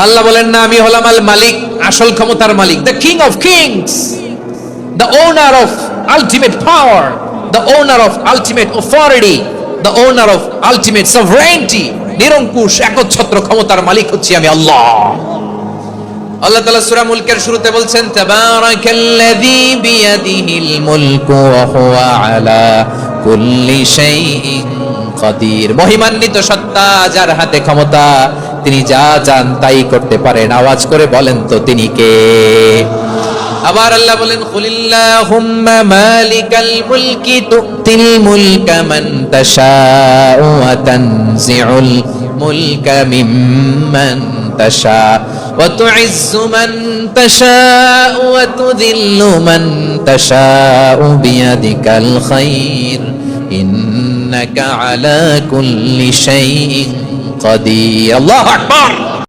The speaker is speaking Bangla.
আল্লাহ বলেন না আমি হলাম আল মালিক, আসল ক্ষমতার মালিক, the king of kings, the owner of ultimate power, the owner of ultimate authority, the owner of ultimate sovereignty. নিরঙ্কুশ একচ্ছত্র ক্ষমতার মালিক হচ্ছি আমি আল্লাহ। আল্লাহ তাআলা সূরা মুলকের শুরুতে বলছেন তাবারাকাল্লাযী বিয়াদিহিল মুলকু ওয়া হুয়া আলা কুল্লি শাইইন কাদির। মহিমান্বিত সত্তা, যার হাতে ক্ষমতা, তিনি যা চান তাই করতে পারেন। আওয়াজ করে বলেন তো তিনি কে? আবার আল্লাহ বলেন কুলিল্লাহুম্মা মালিকাল মুলকি তুতিল মুলকা মান তাশাউ ওয়া তানজিউল মুলকা মিম্মান তাশা ওয়া তুইজ্জু মান তাশাউ ওয়া তুযিল্লু মান তাশাউ বিয়াদিকাল খায়র ইন্নাকা আলা কুল্লি শাইইন কাদির। আল্লাহু আকবার।